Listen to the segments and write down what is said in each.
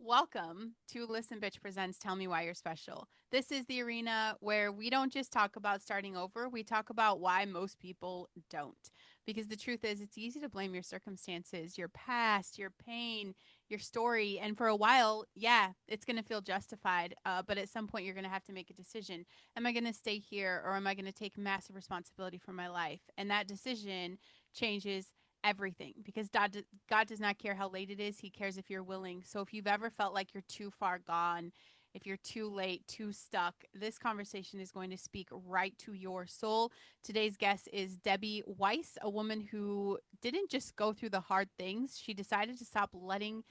Welcome to Listen Bitch Presents Tell Me Why You're Special. This is the arena where we don't just talk about starting over, we talk about why most people don't. Because the truth is, it's easy to blame your circumstances, your past, your pain, your story. And for a while, yeah, it's going to feel justified. But at some point, you're going to have to make a decision. Am I going to stay here or am I going to take massive responsibility for my life? And that decision changes everything because God does not care how late it is. He cares if you're willing. So if you've ever felt like you're too far gone, if you're too late, too stuck, this conversation is going to speak right to your soul. Today's guest is Debbie Weiss, a woman who didn't just go through the hard things. She decided to stop letting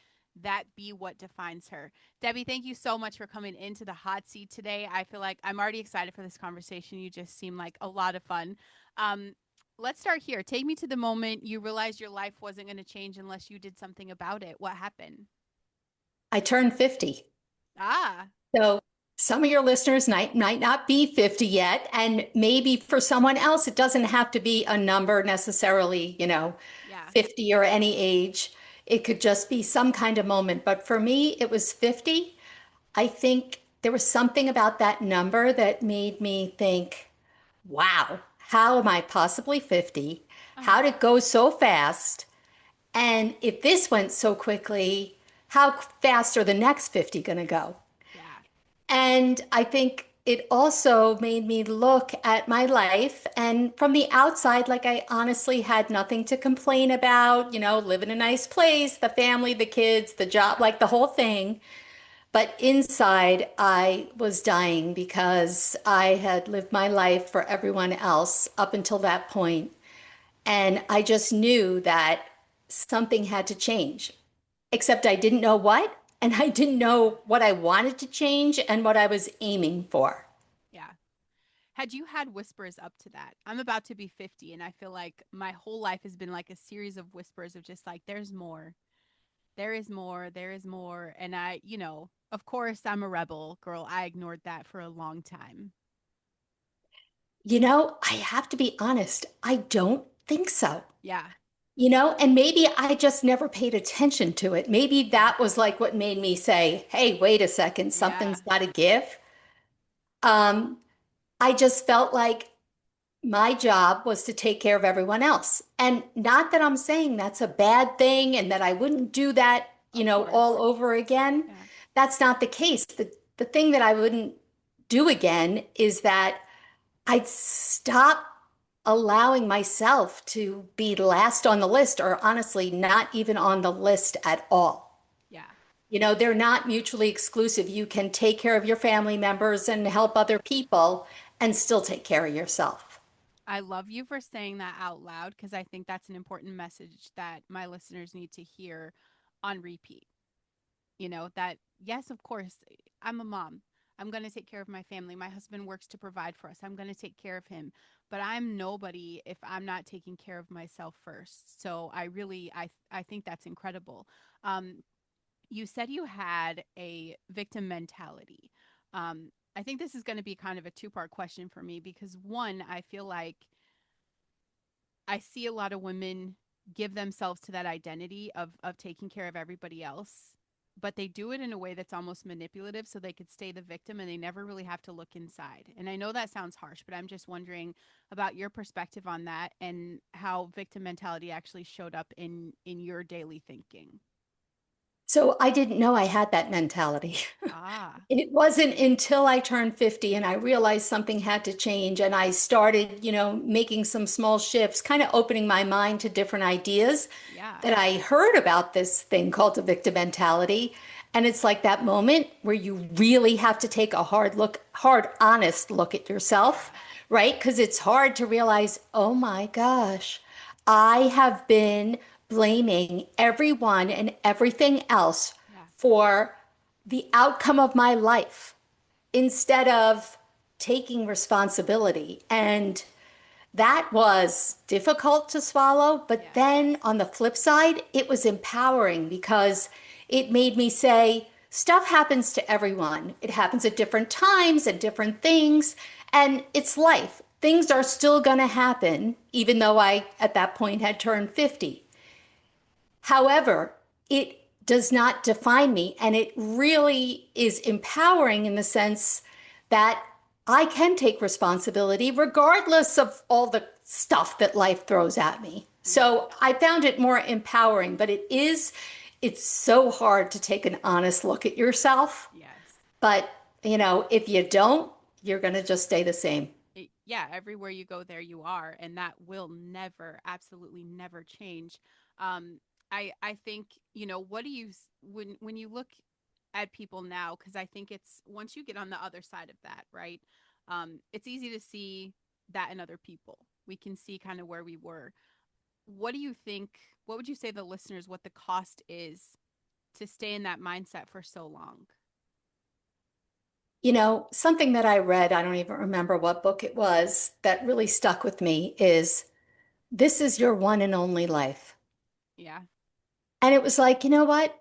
that be what defines her. Debbie, thank you so much for coming into the hot seat today. I feel like I'm already excited for this conversation. You just seem like a lot of fun. Um, let's start here. Take me to the moment you realized your life wasn't going to change unless you did something about it. What happened? I turned 50. Ah, So some of your listeners might not be 50 yet. And maybe for someone else, it doesn't have to be a number necessarily, yeah. 50 or any age. It could just be some kind of moment. But for me, it was 50. I think there was something about that number that made me think, wow, how am I possibly 50? How Uh-huh. did it go so fast? And if this went so quickly, how fast are the next 50 going to go? Yeah. And I think it also made me look at my life. And from the outside, like I honestly had nothing to complain about, live in a nice place, the family, the kids, the job, like the whole thing. But inside, I was dying because I had lived my life for everyone else up until that point. And I just knew that something had to change, except I didn't know what, and I didn't know what I wanted to change and what I was aiming for. Yeah. Had you had whispers up to that? I'm about to be 50 and I feel like my whole life has been like a series of whispers of just like there's more. There is more, there is more and of course I'm a rebel, girl. I ignored that for a long time. I have to be honest, I don't think so. Yeah. And maybe I just never paid attention to it. Maybe that was like what made me say, hey, wait a second, Yeah. something's got to give. Um, I just felt like my job was to take care of everyone else. And not that I'm saying that's a bad thing and that I wouldn't do that, Of all course. over again. Yeah. That's not the case. The thing that I wouldn't do again is that I'd stop allowing myself to be last on the list, or honestly, not even on the list at all. Yeah. They're not mutually exclusive. You can take care of your family members and help other people and still take care of yourself. I love you for saying that out loud because I think that's an important message that my listeners need to hear on repeat. That yes, of course, I'm a mom. I'm going to take care of my family. My husband works to provide for us. I'm going to take care of him. But I'm nobody if I'm not taking care of myself first. So I think that's incredible. Um you said you had a victim mentality. I think this is going to be kind of a two-part question for me because one, I feel like I see a lot of women give themselves to that identity of taking care of everybody else, but they do it in a way that's almost manipulative so they could stay the victim and they never really have to look inside. And I know that sounds harsh, but I'm just wondering about your perspective on that and how victim mentality actually showed up in your daily thinking. So I didn't know I had that mentality. Ah, It wasn't until I turned 50 and I realized something had to change and I started, making some small shifts, kind of opening my mind to different ideas yeah. that I heard about this thing called the victim mentality. And it's like that moment where you really have to take a hard, honest look at yourself, Yeah. right? Because it's hard to realize, oh my gosh, I have been blaming everyone and everything else Yeah. for the outcome of my life instead of taking responsibility. And that was difficult to swallow. But Yes. then on the flip side, it was empowering because it made me say, stuff happens to everyone. It happens at different times and different things. And it's life. Things are still going to happen, even though I, at that point, had turned 50. However, it does not define me. And it really is empowering in the sense that I can take responsibility regardless of all the stuff that life throws at me. Yeah. So I found it more empowering, but it's so hard to take an honest look at yourself. Yes. But, if you don't, you're going to just stay the same. Yeah, everywhere you go, there you are, and that will never, absolutely never change. Um, I think, what do you when you look at people now, because I think it's once you get on the other side of that, right? It's easy to see that in other people. We can see kind of where we were. What do you think? What would you say to the listeners? What the cost is to stay in that mindset for so long? Something that I read, I don't even remember what book it was, that really stuck with me is this is your one and only life. Yeah. And it was like, you know what?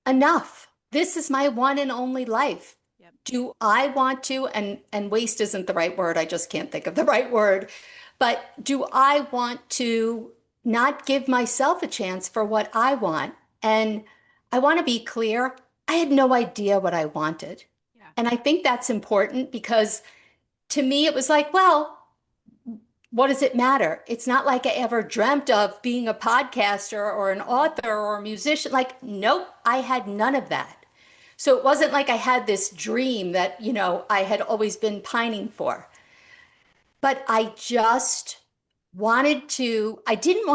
Enough. This is my one and only life. Yep. Do I want to, and waste isn't the right word, I just can't think of the right word, but do I want to not give myself a chance for what I want? And I want to be clear, I had no idea what I wanted. Yeah. And I think that's important because to me it was like, well, what does it matter? It's not like I ever dreamt of being a podcaster or an author or a musician. Like, nope, I had none of that. So it wasn't like I had this dream that, I had always been pining for. But I didn't want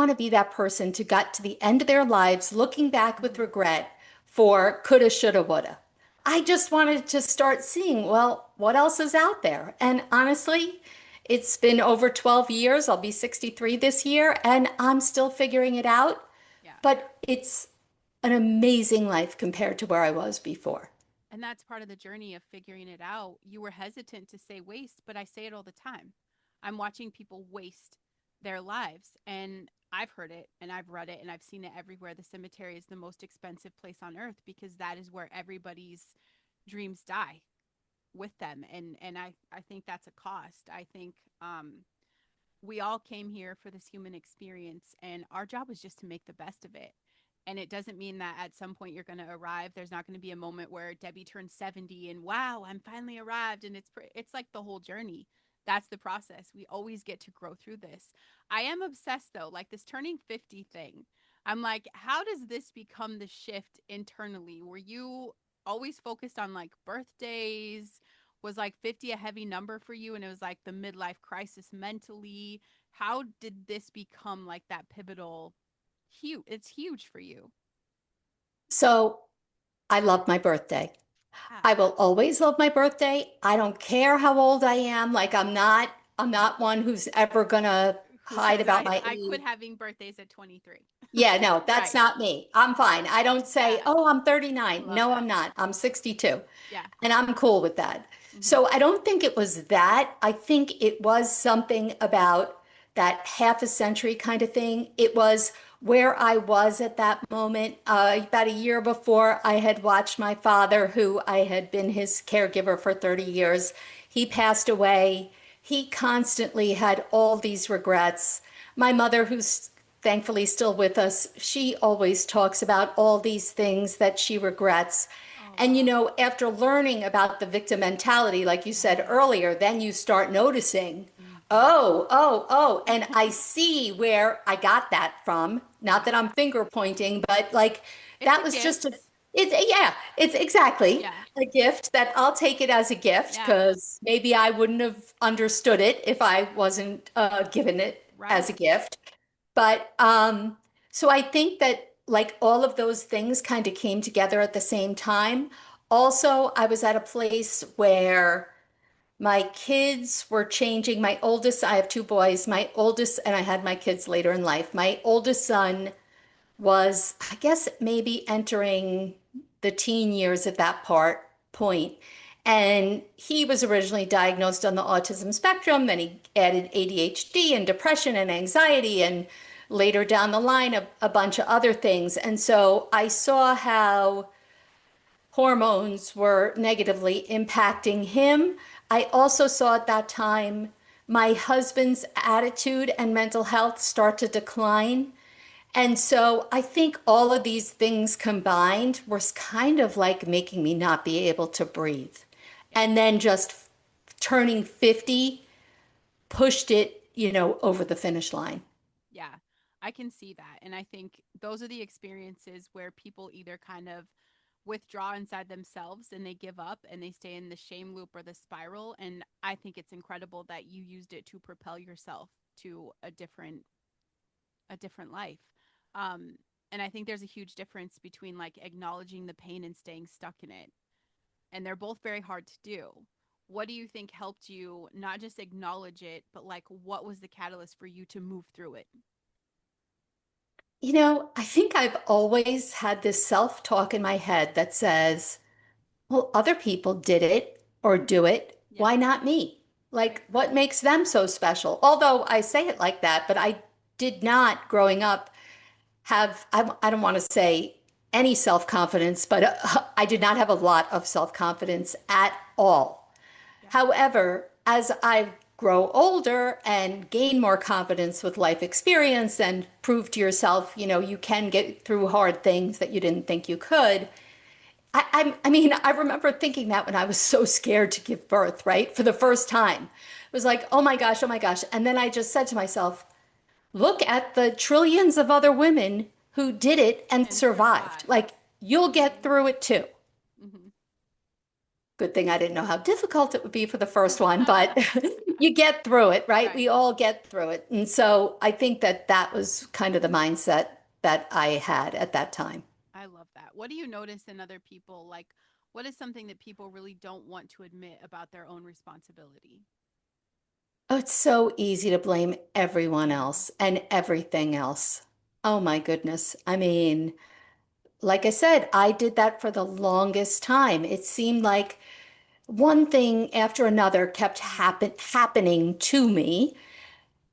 to be that person to got to the end of their lives looking back with Mhm. regret for coulda, shoulda, woulda. I just wanted to start seeing, well, what else is out there? And honestly, it's been over 12 years. I'll be 63 this year, and I'm still figuring it out. Yeah. But it's an amazing life compared to where I was before. And that's part of the journey of figuring it out. You were hesitant to say waste, but I say it all the time. I'm watching people waste their lives. And I've heard it and I've read it and I've seen it everywhere. The cemetery is the most expensive place on earth because that is where everybody's dreams die with them. And I think that's a cost. I think we all came here for this human experience, and our job is just to make the best of it. And it doesn't mean that at some point you're going to arrive. There's not going to be a moment where Debbie turns 70 and wow, I'm finally arrived. And it's like the whole journey. That's the process. We always get to grow through this. I am obsessed though, like this turning 50 thing. I'm like, how does this become the shift internally? Were you always focused on like birthdays? Was like 50 a heavy number for you and it was like the midlife crisis mentally? How did this become like that pivotal huge? It's huge for you. So I love my birthday. Yeah. I will always love my birthday. I don't care how old I am. Like I'm not one who's ever gonna Who hide says about I my I quit age. having birthdays at 23. Yeah, no, that's Right. not me. I'm fine. I don't say, Yeah. "Oh, I'm I 39." love No, I'm that. not. I'm 62. Yeah. And I'm cool with that. Mhm. So I don't think it was that. I think it was something about that half a century kind of thing. It was where I was at that moment. About a year before, I had watched my father, who I had been his caregiver for 30 years. He passed away. He constantly had all these regrets. My mother, who's thankfully still with us, she always talks about all these things that she regrets. Oh And wow. after learning about the victim mentality, like you said Yes. earlier, then you start noticing, Mhm. oh, and I see where I got that from. Not Yeah. that I'm finger pointing, but like It's that a was just gift. it's exactly Yeah. a gift that I'll take it as a gift Yeah. because maybe I wouldn't have understood it if I wasn't given it as a Right. gift. But so I think that like all of those things kind of came together at the same time. Also, I was at a place where my kids were changing. My oldest, I have two boys. My oldest, and I had my kids later in life. My oldest son was, I guess, maybe entering the teen years at that point. And he was originally diagnosed on the autism spectrum. Then he added ADHD and depression and anxiety, and later down the line, a bunch of other things. And so I saw how hormones were negatively impacting him. I also saw at that time my husband's attitude and mental health start to decline. And so I think all of these things combined was kind of like making me not be able to breathe. Yeah. And then just turning 50 pushed it, over the finish line. Yeah, I can see that. And I think those are the experiences where people either kind of withdraw inside themselves and they give up and they stay in the shame loop or the spiral. And I think it's incredible that you used it to propel yourself to a different life. Um, and I think there's a huge difference between like acknowledging the pain and staying stuck in it. And they're both very hard to do. What do you think helped you not just acknowledge it, but like what was the catalyst for you to move through it? I think I've always had this self-talk in my head that says, well, other people did it or do it. Yeah, Why not me? Like, right. what makes them so special? Although I say it like that, but I did not growing up I don't want to say any self-confidence, but I did not have a lot of self-confidence at all. Yeah, However, as I grow older and gain more confidence with life experience and prove to yourself, you can get through hard things that you didn't think you could. I mean, I remember thinking that when I was so scared to give birth, right? For the first time. It was like, oh my gosh, oh my gosh. And then I just said to myself, look at the trillions of other women who did it and and survived. survived. Like, you'll get Mhm. through it too. Mhm. Good thing I didn't know how difficult it would be for the first one, but you get through it, right? We Right. all get through it. And so I think that that was kind of the mindset that I had at that time. I love that. What do you notice in other people? Like, what is something that people really don't want to admit about their own responsibility? Oh, it's so easy to blame everyone Mhm. else and everything else. Oh my goodness. I mean, like I said, I did that for the longest time. It seemed like one thing after another kept Mhm. happening to me.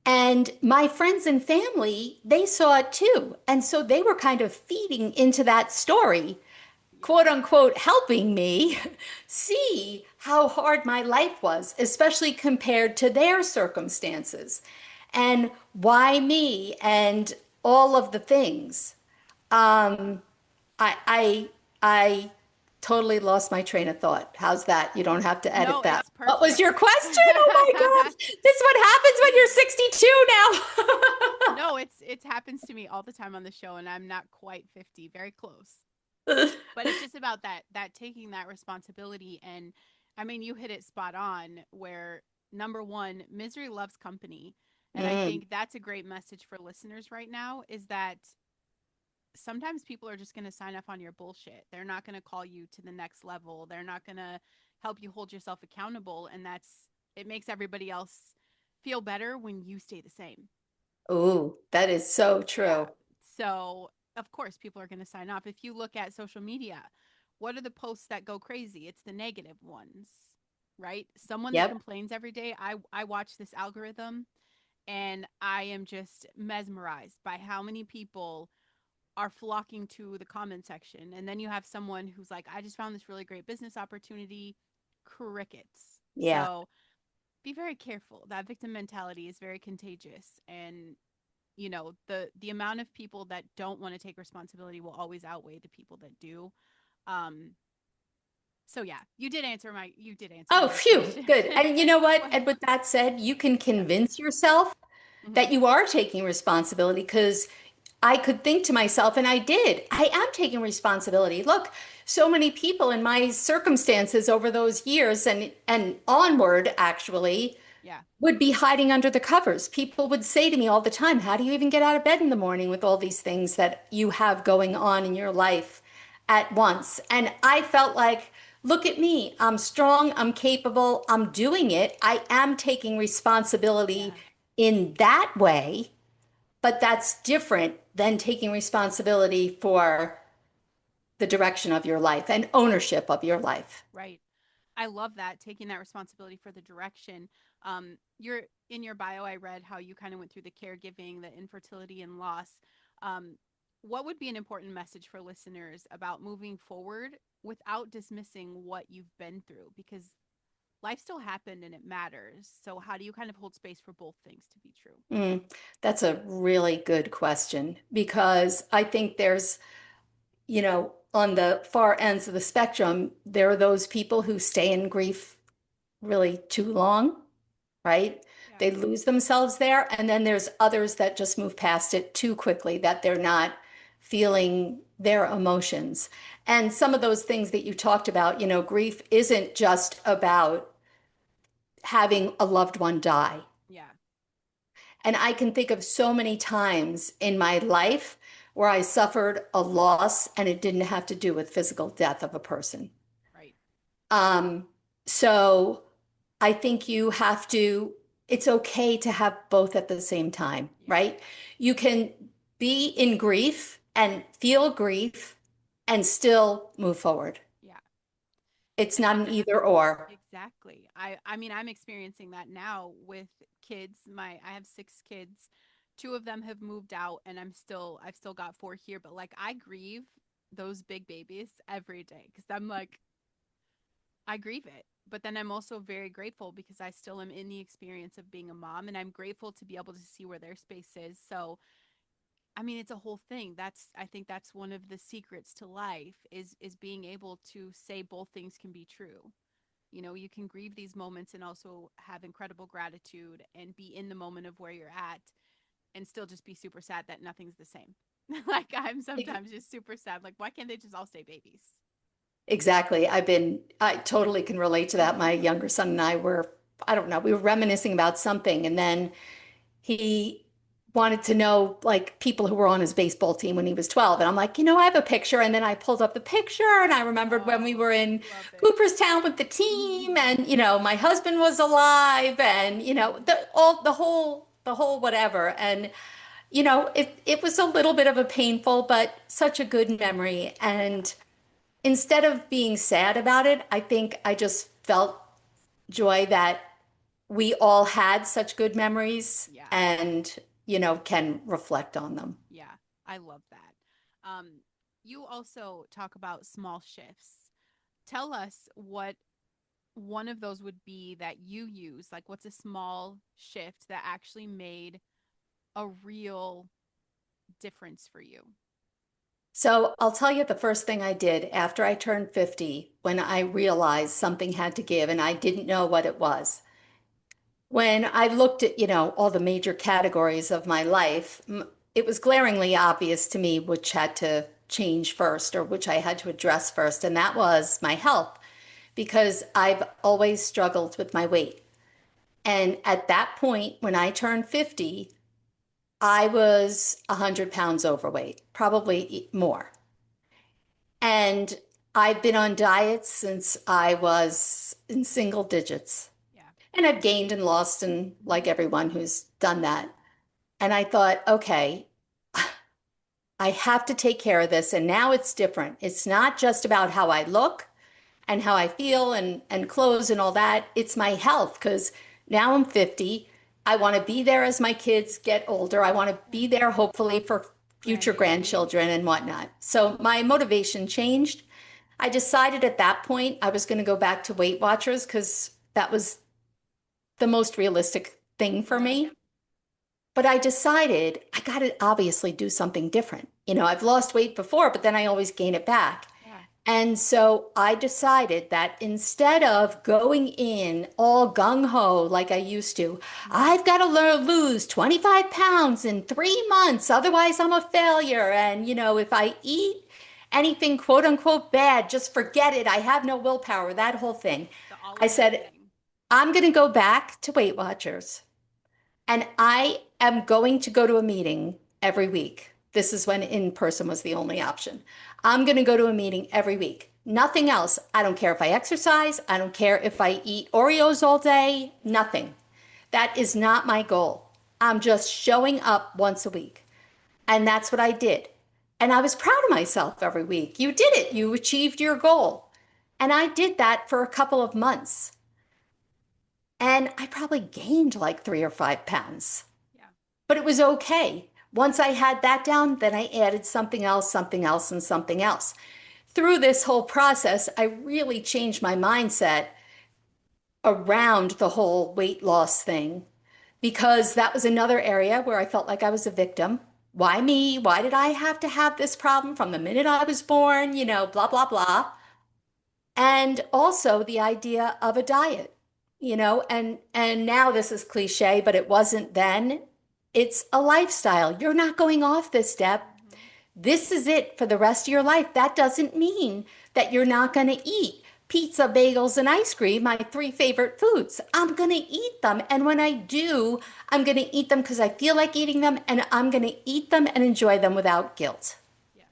And my friends and family, they saw it too. And so they were kind of feeding into that story, quote Yeah. unquote, helping me see how hard my life was, especially compared to their circumstances. And why me and all of the things. Um, I I totally lost my train of thought. How's that? You don't have to No, edit that. it's What was perfect. your question? Oh my gosh. This is what happens when you're 62 No, it happens to me all the time on the show and I'm not quite 50, very close. now. But it's just about that taking that responsibility. And I mean, you hit it spot on where number one, misery loves company. And I Mm. think that's a great message for listeners right now is that sometimes people are just going to sign up on your bullshit. They're not going to call you to the next level. They're not going to help you hold yourself accountable. And it makes everybody else feel better when you stay the same. Ooh, that is so Yeah. true. So, of course, people are going to sign off. If you look at social media, what are the posts that go crazy? It's the negative ones, right? Someone that Yep. complains every day. I watch this algorithm and I am just mesmerized by how many people are flocking to the comment section. And then you have someone who's like, I just found this really great business opportunity. Crickets. Yeah. So be very careful. That victim mentality is very contagious. And the amount of people that don't want to take responsibility will always outweigh the people that do. um so yeah, you did answer my Oh, next phew. question. Good. And you know what? Well, And with that said, you can yeah. convince yourself Hmm. that you are taking responsibility because I could think to myself, and I did, I am taking responsibility. Look, so many people in my circumstances over those years and onward actually Yeah. would be hiding under the covers. People would say to me all the time, how do you even get out of bed in the morning with all these things that you have going on in your life at once? And I felt like, look at me. I'm strong. I'm capable. I'm doing it. I am taking responsibility Yeah. in that way, but that's different than taking responsibility for the direction of your life and ownership of your life. Right. I love that, taking that responsibility for the direction. You're in your bio, I read how you kind of went through the caregiving, the infertility and loss. um, what would be an important message for listeners about moving forward without dismissing what you've been through? Because life still happened and it matters. So how do you kind of hold space for both things to be true? Mm, that's a really good question because I think there's, on the far ends of the spectrum, there are those people who stay in grief really too long, right? Yeah. They lose themselves there. And then there's others that just move past it too quickly, that they're not feeling their emotions. And some of those things that you talked about, grief isn't just about having a loved one die. Yeah. And I can think of so many times in my life where I suffered a loss and it didn't have to do with physical death of a person. Right. Um, so I think it's okay to have both at the same time, Yeah. right? You can be in grief and feel grief and still move forward. Yeah. It's And not an either or. exactly. I mean, I'm experiencing that now with kids. I have 6 kids. Two of them have moved out and I've still got four here, but like I grieve those big babies every day because I'm like I grieve it. But then I'm also very grateful because I still am in the experience of being a mom and I'm grateful to be able to see where their space is. So, I mean, it's a whole thing. I think that's one of the secrets to life is being able to say both things can be true. You know, you can grieve these moments and also have incredible gratitude and be in the moment of where you're at and still just be super sad that nothing's the same. Like I'm sometimes just super sad. Like, why can't they just all stay babies? Exactly. I totally can relate to that. My younger son and I were, I don't know, we were reminiscing about something, and then he wanted to know like people who were on his baseball team when he was 12. And I'm like, I have a picture. And then I pulled up the picture and I remembered when we Oh, were in love it. Cooperstown with the team and, my husband was alive and, the whole whatever. And, it was a little bit of a painful, but such a good memory. Yeah. And instead of being sad about it, I think I just felt joy that we all had such good memories Yeah. and, can reflect on them. Yeah. I love that. You also talk about small shifts. Tell us what one of those would be that you use. Like, what's a small shift that actually made a real difference for you? So I'll tell you the first thing I did after I turned 50 when I realized something had to give and I didn't know what it was. When I looked at, all the major categories of my life, it was glaringly obvious to me which had to change first or which I had to address first, and that was my health because I've always struggled with my weight. And at that point, when I turned 50, I was 100 pounds overweight, probably more. And I've been on diets since I was in single digits. Yeah. And I've gained and lost, and like everyone who's done that. And I thought, okay, I have to take care of this. And now it's different. It's not just about how I look and how I feel and clothes and all that. It's my health because now I'm 50. I want to be there as my kids get older. I want to Yeah. be there hopefully for future Grandbabies. grandchildren and whatnot. So my motivation changed. I decided at that point I was going to go back to Weight Watchers because that was the most realistic thing for Yeah. me. But I decided I got to obviously do something different. I've lost weight before, but then I always gain it back. Yeah. And so I decided that instead of going in all gung ho like I used to, Mhm. I've got to lose 25 pounds in 3 months, otherwise I'm a failure. And, if I eat anything quote unquote bad, just forget it. I have no willpower, that whole thing. The all I or said, nothing. I'm going to go back to Weight Watchers and I am going to go to a meeting every week. This is when in person was the only option. I'm going to go to a meeting every week. Nothing else. I don't care if I exercise. I don't care if I eat Oreos all day. Nothing. That is not my goal. I'm just showing up once a week. And that's what I did. And I was proud of myself every week. You did it. You achieved your goal. And I did that for a couple of months. And I probably gained like 3 or 5 pounds, Yeah. but it was okay. Once I had that down, then I added something else, and something else. Through this whole process, I really changed my mindset around the whole weight loss thing because that was another area where I felt like I was a victim. Why me? Why did I have to have this problem from the minute I was born? Blah, blah, blah. And also the idea of a diet, and now this is cliche, but it wasn't then. It's a lifestyle. You're not going off this step. Hmm. This is it for the rest of your life. That doesn't mean that you're not going to eat pizza, bagels, and ice cream, my three favorite foods. I'm going to eat them. And when I do, I'm going to eat them because I feel like eating them, and I'm going to eat them and enjoy them without guilt. Yeah.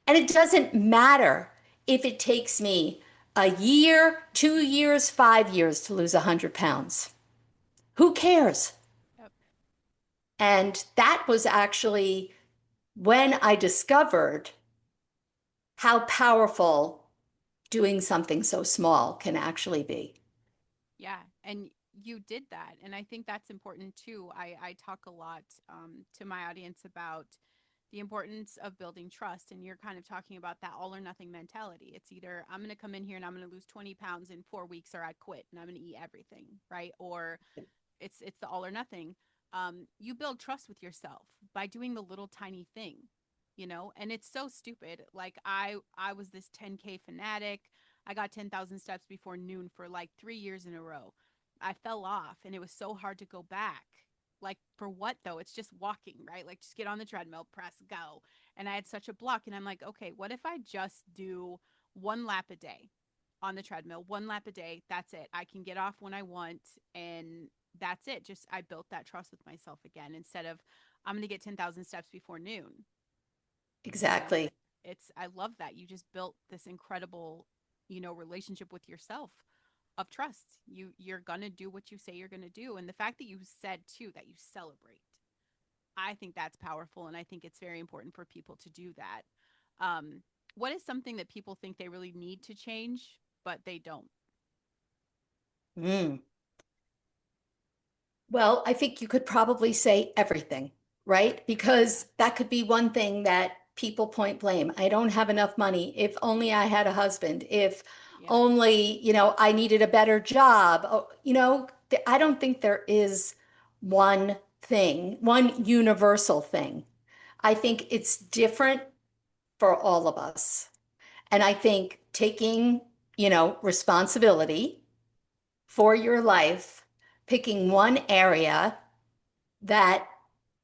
And it doesn't matter if it takes me a year, 2 years, 5 years to lose 100 pounds. Who cares? Yep. And that was actually when I discovered how powerful doing something so small can actually be. Yeah, and you did that, and I think that's important too. I talk a lot to my audience about the importance of building trust, and you're kind of talking about that all or nothing mentality. It's either I'm going to come in here and I'm going to lose 20 pounds in 4 weeks, or I quit and I'm going to eat everything, right? Or it's the all or nothing. You build trust with yourself by doing the little tiny thing, and it's so stupid. Like I was this 10K fanatic. I got 10,000 steps before noon for like 3 years in a row. I fell off, and it was so hard to go back. Like, for what though? It's just walking, right? Like, just get on the treadmill, press go. And I had such a block, and I'm like, okay, what if I just do 1 lap a day on the treadmill? 1 lap a day, that's it. I can get off when I want, and that's it. Just I built that trust with myself again, instead of I'm going to get 10,000 steps before noon. you know Exactly. it's I love that you just built this incredible relationship with yourself of trust. You're gonna do what you say you're gonna do, and the fact that you said too that you celebrate, I think that's powerful, and I think it's very important for people to do that. What is something that people think they really need to change but they don't? Mm. Well, I think you could probably say everything, right? Yeah. Because that could be one thing that people point blame. I don't have enough money. If only I had a husband. If Yeah. only, I needed a better job. Oh, I don't think there is one thing, one universal thing. I think it's different for all of us. And I think taking, responsibility for your life, picking one area that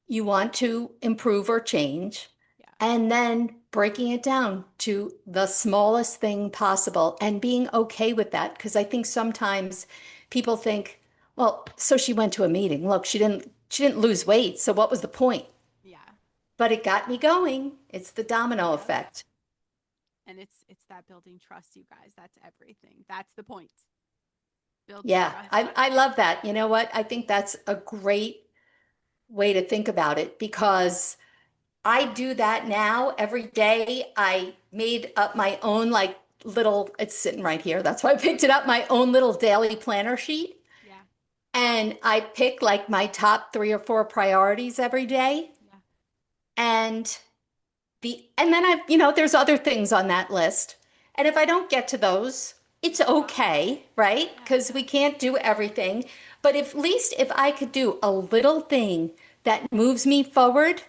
you want to improve or change, Yeah. and then breaking it down to the smallest thing possible and being okay with that. Because I think sometimes people think, well, so she went to a meeting. Look, she didn't lose weight. So what was the point? Yeah. But it got me going. It's the domino Yep. effect. And it's that building trust, you guys. That's everything. That's the point. Building Yeah, trust. I love that. You know what? I think that's a great way to think about it because I do that now every day. I made up my own like little, it's sitting right here. That's why I picked it up, my own little daily planner sheet. Yeah. And I pick like my top 3 or 4 priorities every day. Yeah. And and then there's other things on that list. And if I don't get to those, it's It's fine. okay, right? Yeah. Because we can't do everything. But if, at least if I could do a little thing that moves me forward,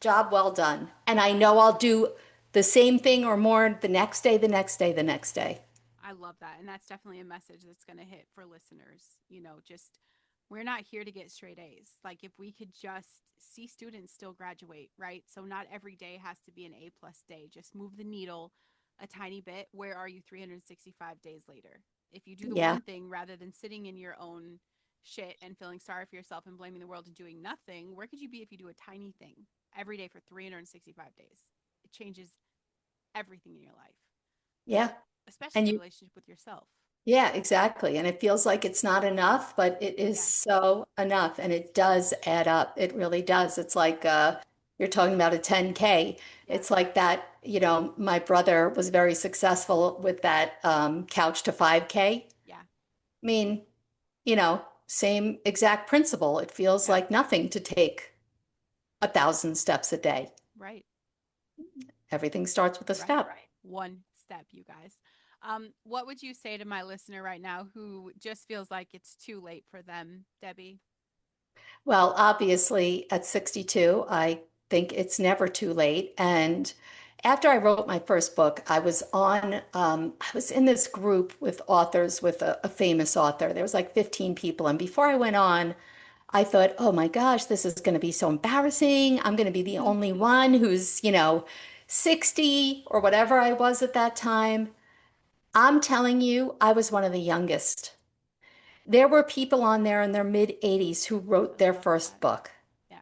job well done. And I know I'll do the same thing or more the next day, the next day, the next day. I love that. And that's definitely a message that's going to hit for listeners. Just we're not here to get straight A's. Like, if we could just see students still graduate, right? So not every day has to be an A+ day. Just move the needle a tiny bit. Where are you 365 days later? If you do the Yeah. one thing rather than sitting in your own shit and feeling sorry for yourself and blaming the world and doing nothing, where could you be if you do a tiny thing every day for 365 days? It changes everything in your life, Yeah. especially And your you, relationship with yourself. yeah, exactly. And it feels like it's not enough, but it is Yeah. so enough. And it does add up. It really does. It's like you're talking about a 10K. Yeah. It's like that, my brother was very successful with that couch to 5K. Yeah. I mean, same exact principle. It feels Yeah. like nothing to take 1,000 steps a day. Right. Everything starts with a Right. step. One step, you guys. What would you say to my listener right now who just feels like it's too late for them, Debbie? Well, obviously, at 62, I think it's never too late. And after I wrote my first book, I was in this group with authors, with a famous author. There was like 15 people. And before I went on, I thought, oh my gosh, this is going to be so embarrassing. I'm going to be the only one who's, 60 or whatever I was at that time. I'm telling you, I was one of the youngest. There were people on there in their mid 80s who wrote I their love first that. book. Yeah.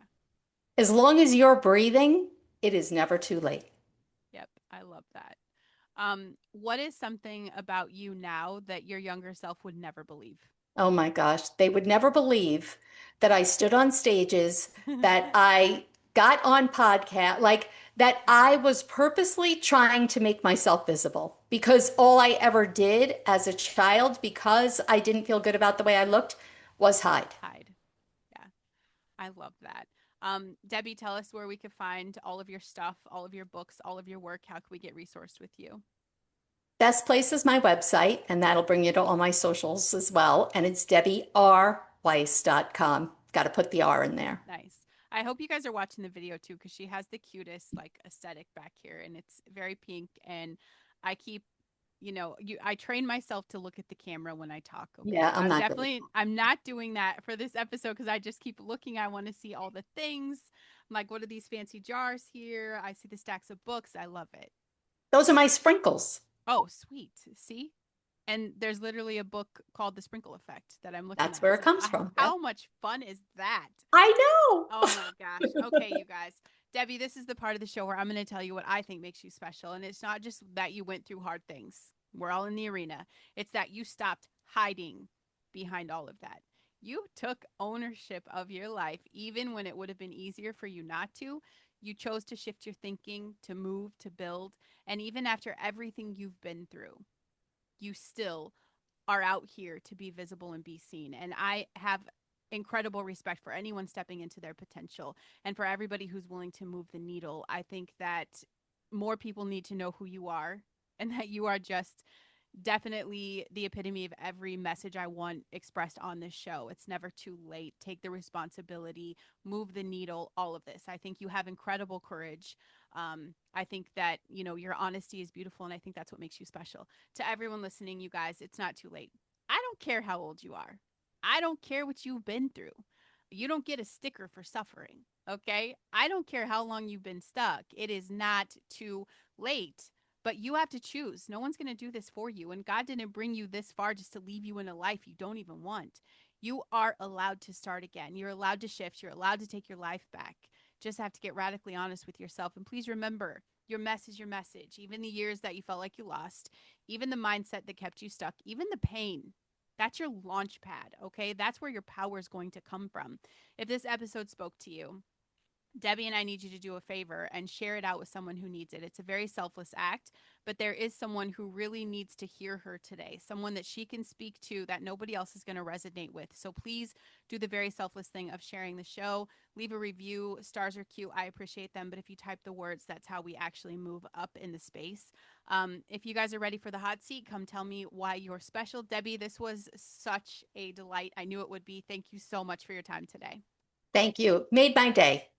As long as you're breathing, it is never too late. Yep. I love that. What is something about you now that your younger self would never believe? Oh my gosh, they would never believe that I stood on stages, that I got on podcast, like that I was purposely trying to make myself visible because all I ever did as a child, because I didn't feel good about the way I looked, was hide. Hide. Yeah. I love that. Debbie, tell us where we could find all of your stuff, all of your books, all of your work. How can we get resourced with you? Best place is my website, and that'll bring you to all my socials as well. And it's debbier.weiss.com. Got to put the R in there. Nice. I hope you guys are watching the video too, because she has the cutest like aesthetic back here, and it's very pink. And I keep, I train myself to look at the camera when I talk. Yeah, Okay, I'm not good. I'm not doing that for this episode because I just keep looking. I want to see all the things. I'm like, what are these fancy jars here? I see the stacks of books. I love it. Those are my sprinkles. Oh, sweet. See, and there's literally a book called The Sprinkle Effect that I'm looking That's at. where it So, comes from. Yep. how much fun is that? I know. Oh my gosh. Okay, you guys. Debbie, this is the part of the show where I'm going to tell you what I think makes you special. And it's not just that you went through hard things. We're all in the arena. It's that you stopped hiding behind all of that. You took ownership of your life, even when it would have been easier for you not to. You chose to shift your thinking, to move, to build. And even after everything you've been through, you still are out here to be visible and be seen. And I have incredible respect for anyone stepping into their potential and for everybody who's willing to move the needle. I think that more people need to know who you are and that you are just definitely the epitome of every message I want expressed on this show. It's never too late. Take the responsibility, move the needle, all of this. I think you have incredible courage. I think that, your honesty is beautiful, and I think that's what makes you special. To everyone listening, you guys, it's not too late. I don't care how old you are, I don't care what you've been through. You don't get a sticker for suffering. Okay. I don't care how long you've been stuck. It is not too late, but you have to choose. No one's going to do this for you. And God didn't bring you this far just to leave you in a life you don't even want. You are allowed to start again. You're allowed to shift. You're allowed to take your life back. Just have to get radically honest with yourself. And please remember, your mess is your message. Even the years that you felt like you lost, even the mindset that kept you stuck, even the pain. That's your launch pad, okay? That's where your power is going to come from. If this episode spoke to you, Debbie and I need you to do a favor and share it out with someone who needs it. It's a very selfless act, but there is someone who really needs to hear her today, someone that she can speak to that nobody else is going to resonate with. So please do the very selfless thing of sharing the show. Leave a review. Stars are cute. I appreciate them. But if you type the words, that's how we actually move up in the space. If you guys are ready for the hot seat, come tell me why you're special. Debbie, this was such a delight. I knew it would be. Thank you so much for your time today. Thank you. Made my day.